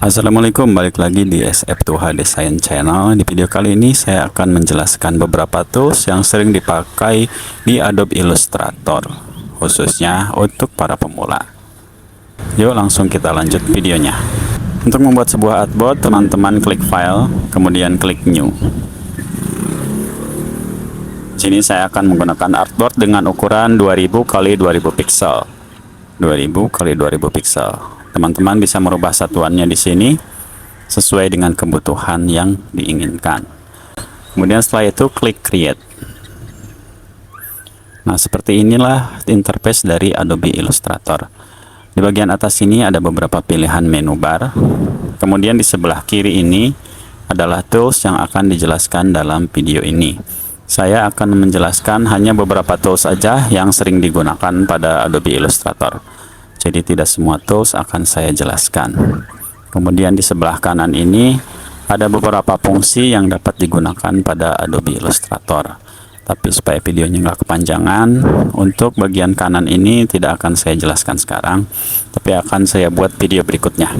Assalamualaikum, balik lagi di SF2H Design Channel. Di video kali ini saya akan menjelaskan beberapa tools yang sering dipakai di Adobe Illustrator, khususnya untuk para pemula. Yuk langsung kita lanjut videonya. Untuk membuat sebuah artboard, teman-teman klik File, kemudian klik New. Sini saya akan menggunakan artboard dengan ukuran 2000 x 2000 pixel. 2000 x 2000 pixel. Teman-teman bisa merubah satuannya di sini sesuai dengan kebutuhan yang diinginkan. Kemudian setelah itu klik Create. Nah, seperti inilah interface dari Adobe Illustrator. Di bagian atas ini ada beberapa pilihan menu bar. Kemudian di sebelah kiri ini adalah tools yang akan dijelaskan dalam video ini. Saya akan menjelaskan hanya beberapa tools saja yang sering digunakan pada Adobe Illustrator. Jadi tidak semua tools akan saya jelaskan. Kemudian di sebelah kanan ini ada beberapa fungsi yang dapat digunakan pada Adobe Illustrator. Tapi supaya videonya nggak kepanjangan, untuk bagian kanan ini tidak akan saya jelaskan sekarang, tapi akan saya buat video berikutnya.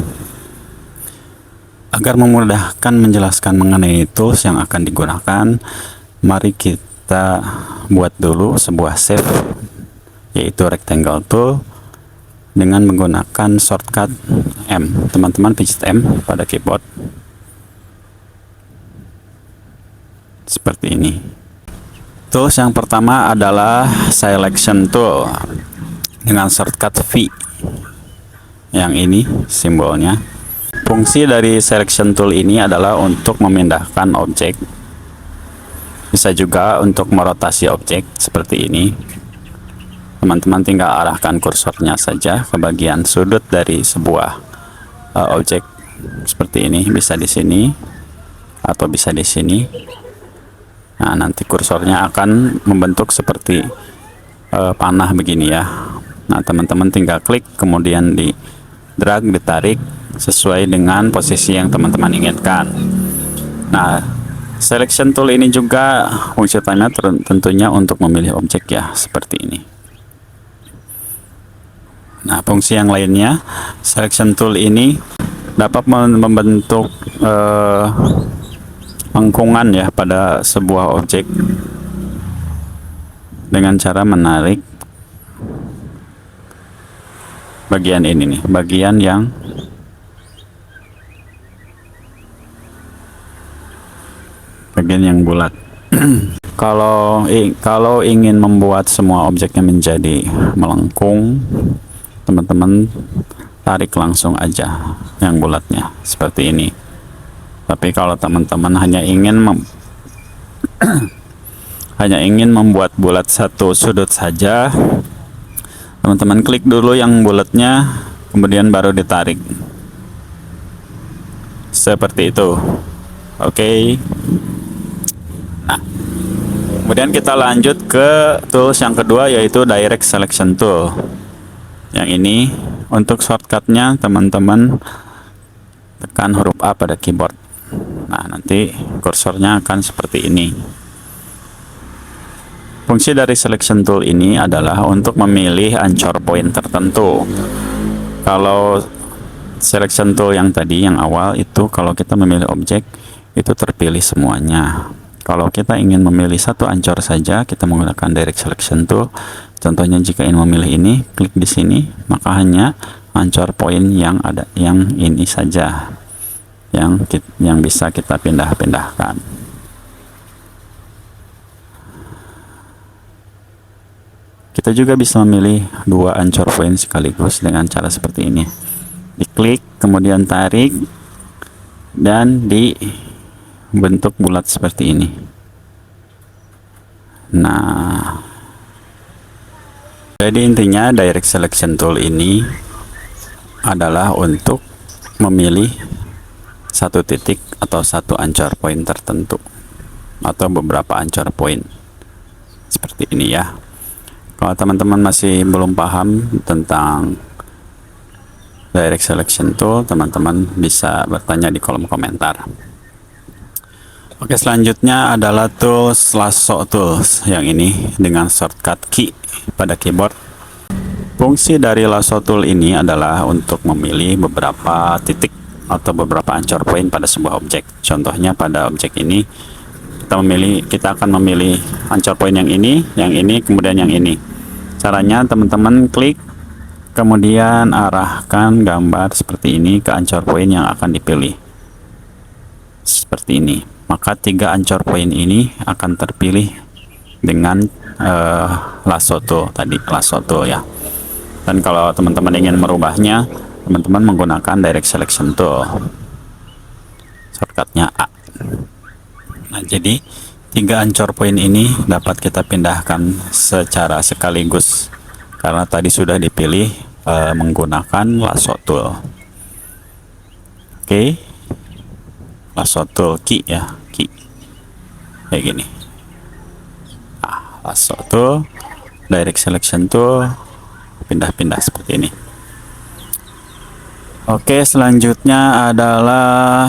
Agar memudahkan menjelaskan mengenai tools yang akan digunakan, mari kita buat dulu sebuah save, yaitu rectangle tool, dengan menggunakan shortcut M. Teman-teman pencet M pada keyboard seperti ini. Tools yang pertama adalah selection tool dengan shortcut V. Yang ini simbolnya. Fungsi dari selection tool ini adalah untuk memindahkan objek. Bisa juga untuk merotasi objek seperti ini. Teman-teman tinggal arahkan kursornya saja ke bagian sudut dari sebuah objek seperti ini, bisa di sini atau bisa di sini. Nah, nanti kursornya akan membentuk seperti panah begini ya. Nah, teman-teman tinggal klik, kemudian di drag, ditarik sesuai dengan posisi yang teman-teman inginkan. Nah, selection tool ini juga fungsi utamanya tentunya untuk memilih objek ya, seperti ini. Nah, fungsi yang lainnya, selection tool ini dapat membentuk lengkungan ya pada sebuah objek dengan cara menarik bagian ini nih, bagian yang bulat. Kalau ingin membuat semua objeknya menjadi melengkung, teman-teman tarik langsung aja yang bulatnya seperti ini. Tapi kalau teman-teman hanya ingin membuat bulat satu sudut saja, teman-teman klik dulu yang bulatnya, kemudian baru ditarik seperti itu. Oke. Nah, kemudian kita lanjut ke tools yang kedua, yaitu direct selection tool. Yang ini untuk shortcutnya teman-teman tekan huruf A pada keyboard. Nah, nanti kursornya akan seperti ini. Fungsi dari selection tool ini adalah untuk memilih anchor point tertentu. Kalau selection tool yang tadi yang awal itu, kalau kita memilih objek itu terpilih semuanya. Kalau kita ingin memilih satu anchor saja, kita menggunakan direct selection tool. Contohnya jika ingin memilih ini, klik di sini, maka hanya anchor point yang ada yang ini saja yang bisa kita pindah-pindahkan. Kita juga bisa memilih dua anchor point sekaligus dengan cara seperti ini. Diklik, kemudian tarik, dan dibentuk bulat seperti ini. Nah, jadi intinya direct selection tool ini adalah untuk memilih satu titik atau satu anchor point tertentu atau beberapa anchor point seperti ini ya. Kalau teman-teman masih belum paham tentang direct selection tool, teman-teman bisa bertanya di kolom komentar. Oke, selanjutnya adalah tools lasso tools, yang ini dengan shortcut key pada keyboard. Fungsi dari lasso tool ini adalah untuk memilih beberapa titik atau beberapa anchor point pada sebuah objek. Contohnya pada objek ini kita akan memilih anchor point yang ini, kemudian yang ini. Caranya teman-teman klik, kemudian arahkan gambar seperti ini ke anchor point yang akan dipilih. Seperti ini. Maka 3 anchor point ini akan terpilih dengan lasso tool tadi, lasso tool ya. Dan kalau teman-teman ingin merubahnya, teman-teman menggunakan direct selection tool, shortcutnya A. Nah, jadi 3 anchor point ini dapat kita pindahkan secara sekaligus karena tadi sudah dipilih menggunakan lasso tool. Oke, lasso tool key ya, key kayak gini. Nah, lasso tool, direct selection tool, pindah-pindah seperti ini. Oke, selanjutnya adalah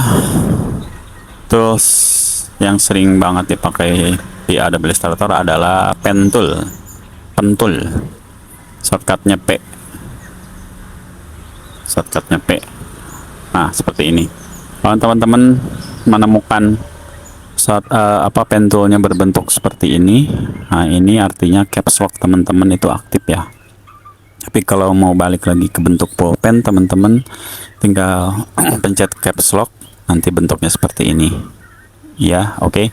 tools yang sering banget dipakai di Adobe Illustrator adalah pen tool. Shortcutnya P. Nah, seperti ini. Kalau teman-teman menemukan pen toolnya berbentuk seperti ini, nah ini artinya caps lock teman-teman itu aktif ya. Tapi kalau mau balik lagi ke bentuk pulpen, teman-teman tinggal pencet caps lock, nanti bentuknya seperti ini ya. Oke.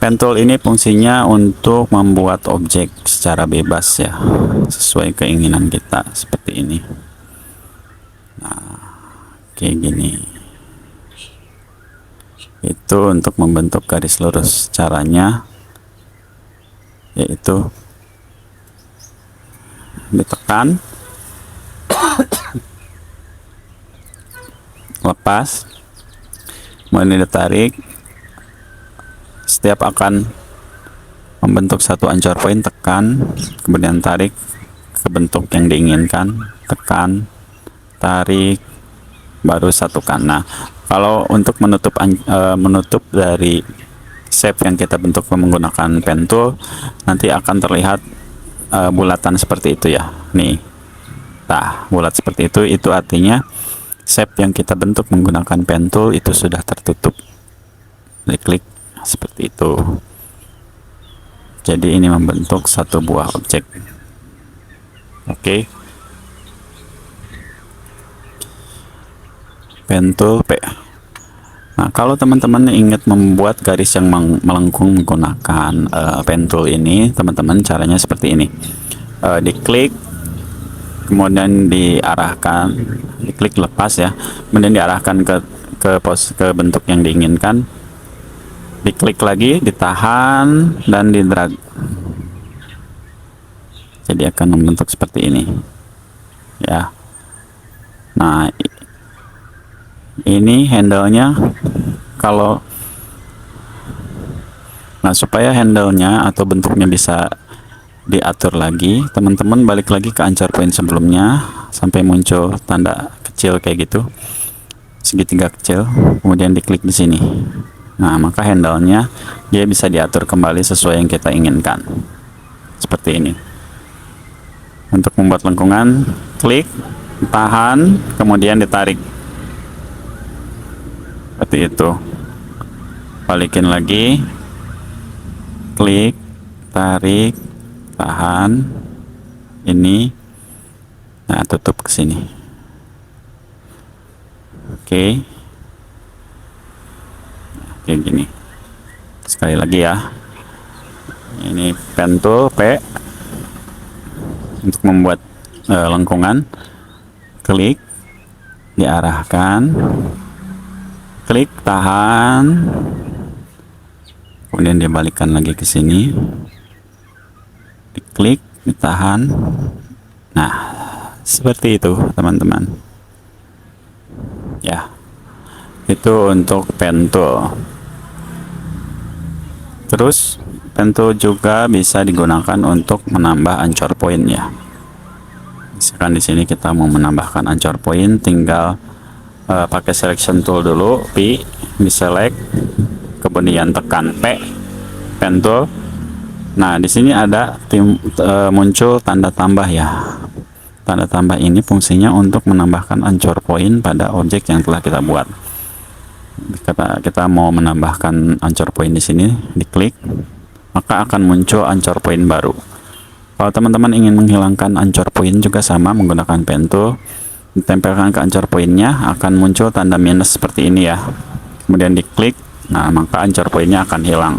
Pen tool ini fungsinya untuk membuat objek secara bebas ya, sesuai keinginan kita seperti ini. Nah, kayak gini. Itu untuk membentuk garis lurus. Caranya yaitu ditekan, lepas, kemudian ditarik. Setiap akan membentuk satu anchor point, tekan, kemudian tarik ke bentuk yang diinginkan, tekan, tarik, baru satukan. Nah, kalau untuk menutup dari shape yang kita bentuk menggunakan pen tool, nanti akan terlihat bulatan seperti itu ya. Nih, nah bulat seperti itu artinya shape yang kita bentuk menggunakan pen tool itu sudah tertutup. Diklik seperti itu. Jadi ini membentuk satu buah objek. Oke. Pen tool P. Nah, kalau teman-teman ingat membuat garis yang melengkung menggunakan pen tool ini, teman-teman caranya seperti ini. Diklik, kemudian diarahkan, diklik lepas ya, kemudian diarahkan ke bentuk yang diinginkan. Diklik lagi, ditahan, dan di drag. Jadi akan membentuk seperti ini ya. Nah, ini handle-nya. Supaya handle-nya atau bentuknya bisa diatur lagi, teman-teman balik lagi ke anchor point sebelumnya sampai muncul tanda kecil kayak gitu, segitiga kecil, kemudian diklik di sini. Nah, maka handle-nya dia bisa diatur kembali sesuai yang kita inginkan. Seperti ini. Untuk membuat lengkungan, klik, tahan, kemudian ditarik. Seperti itu. Balikin lagi, klik, tarik, tahan, ini, nah tutup ke sini. Oke. Kayak gini. Sekali lagi ya. Ini pen tool P untuk membuat lengkungan. Klik, diarahkan, klik, tahan, kemudian dibalikkan lagi ke sini, diklik, ditahan. Nah, seperti itu teman-teman ya. Itu untuk pen tool. Terus pen tool juga bisa digunakan untuk menambah anchor point ya. Misalkan di sini kita mau menambahkan anchor point, tinggal pakai selection tool dulu, P, diselect, kemudian tekan P, pen tool. Nah, di sini ada muncul tanda tambah ya. Tanda tambah ini fungsinya untuk menambahkan anchor point pada objek yang telah kita buat. Kita mau menambahkan anchor point di sini, diklik, maka akan muncul anchor point baru. Kalau teman-teman ingin menghilangkan anchor point juga sama, menggunakan pen tool, ditempelkan ke anchor pointnya, akan muncul tanda minus seperti ini ya. Kemudian diklik, nah maka anchor pointnya akan hilang.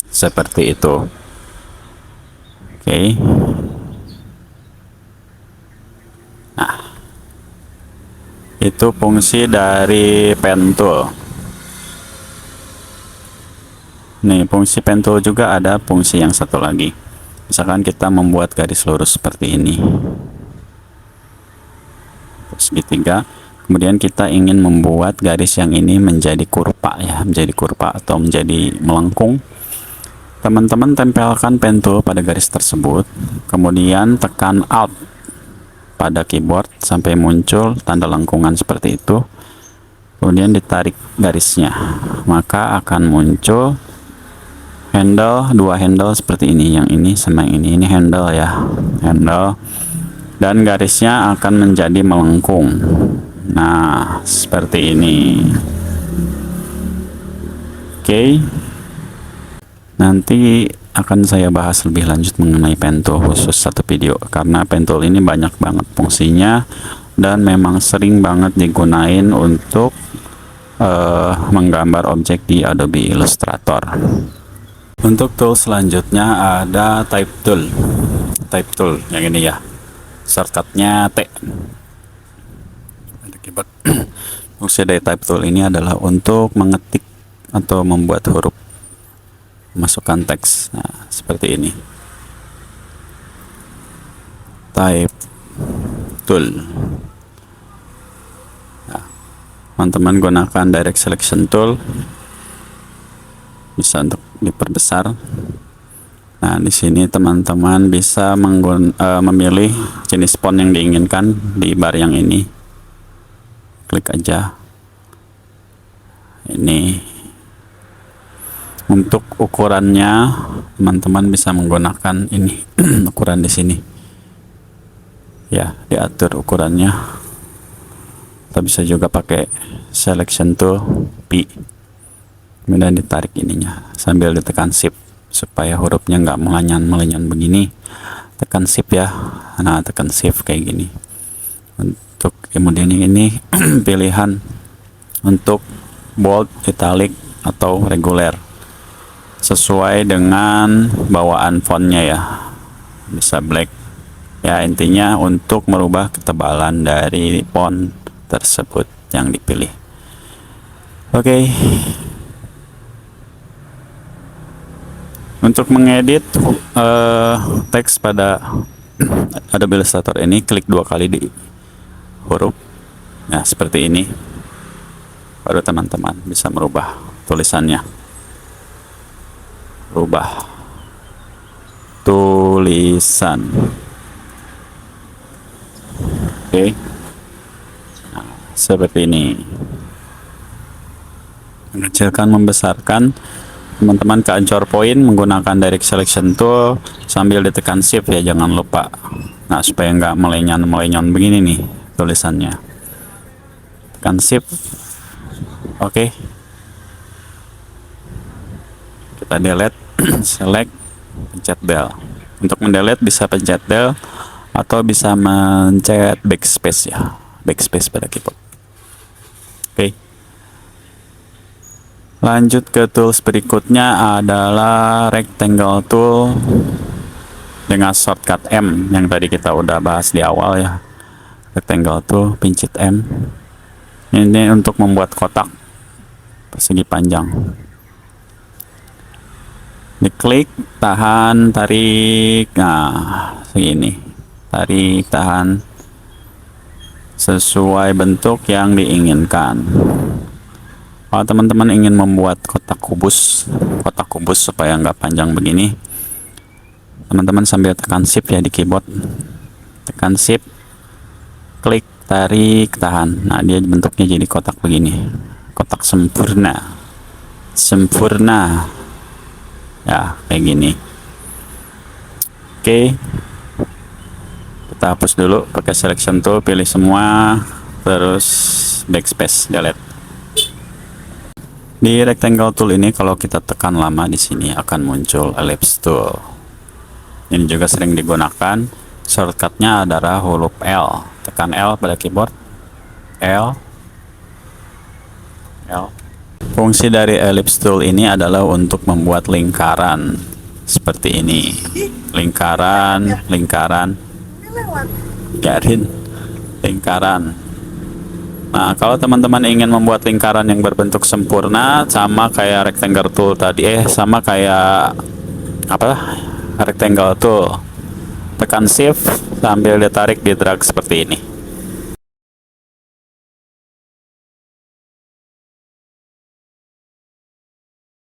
Seperti itu. Oke. Nah, itu fungsi dari pen tool. Nih, fungsi pen tool juga ada fungsi yang satu lagi. Misalkan kita membuat garis lurus seperti ini, segitiga, kemudian kita ingin membuat garis yang ini menjadi kurva ya, menjadi kurva atau menjadi melengkung. Teman-teman tempelkan pen tool pada garis tersebut, kemudian tekan Alt pada keyboard sampai muncul tanda lengkungan seperti itu, kemudian ditarik garisnya, maka akan muncul handle, dua handle seperti ini, yang ini sama yang ini handle ya, handle, dan garisnya akan menjadi melengkung. Nah, seperti ini. Oke. Nanti akan saya bahas lebih lanjut mengenai pen tool khusus satu video, karena pen tool ini banyak banget fungsinya dan memang sering banget digunain untuk menggambar objek di Adobe Illustrator. Untuk tool selanjutnya ada type tool yang ini ya, shortcutnya T. Fungsi dari type tool ini adalah untuk mengetik atau membuat huruf, masukkan teks. Nah, seperti ini. Type tool. Nah, teman-teman gunakan direct selection tool, bisa untuk diperbesar. Nah, di sini teman-teman bisa memilih jenis font yang diinginkan di bar yang ini. Klik aja. Ini untuk ukurannya, teman-teman bisa menggunakan ini ukuran di sini ya, diatur ukurannya. Kita bisa juga pakai selection tool P, kemudian ditarik ininya sambil ditekan shift supaya hurufnya nggak melenyan begini. Tekan shift ya, nah tekan shift kayak gini. Untuk kemudian ini pilihan untuk bold, italic, atau reguler sesuai dengan bawaan fontnya ya, bisa black ya, intinya untuk merubah ketebalan dari font tersebut yang dipilih. Oke. Untuk mengedit teks pada Adobe Illustrator ini, klik dua kali di huruf, nah seperti ini, baru teman-teman bisa merubah tulisannya. Rubah tulisan. Oke. Nah, seperti ini. Mengecilkan, membesarkan, teman-teman ke anchor point menggunakan direct selection tool sambil ditekan shift ya, jangan lupa. Nah, supaya nggak melenyon begini nih tulisannya. Tekan shift. Oke. Kita delete, select, pencet del. Untuk mendelete bisa pencet del atau bisa mencet backspace ya, backspace pada keyboard. Oke. Lanjut ke tools berikutnya adalah rectangle tool dengan shortcut M yang tadi kita udah bahas di awal ya. Rectangle tool, pincit M. Ini untuk membuat kotak persegi panjang. Diklik, tahan, tarik, nah segini, tarik, tahan, sesuai bentuk yang diinginkan. Kalau teman-teman ingin membuat kotak kubus supaya nggak panjang begini, teman-teman sambil tekan shift ya di keyboard, tekan shift, klik, tarik, tahan, nah dia bentuknya jadi kotak begini, kotak sempurna ya, kayak gini. Oke, Kita hapus dulu pakai selection tool, pilih semua, terus backspace, delete. Di rectangle tool ini kalau kita tekan lama di sini akan muncul ellipse tool. Ini juga sering digunakan. Shortcutnya adalah huruf L. Tekan L pada keyboard. L. Fungsi dari ellipse tool ini adalah untuk membuat lingkaran seperti ini. Lingkaran, garis, lingkaran. Nah, kalau teman-teman ingin membuat lingkaran yang berbentuk sempurna, sama kayak rectangle tool tadi, sama kayak rectangle tool, tekan shift sambil ditarik, di drag seperti ini.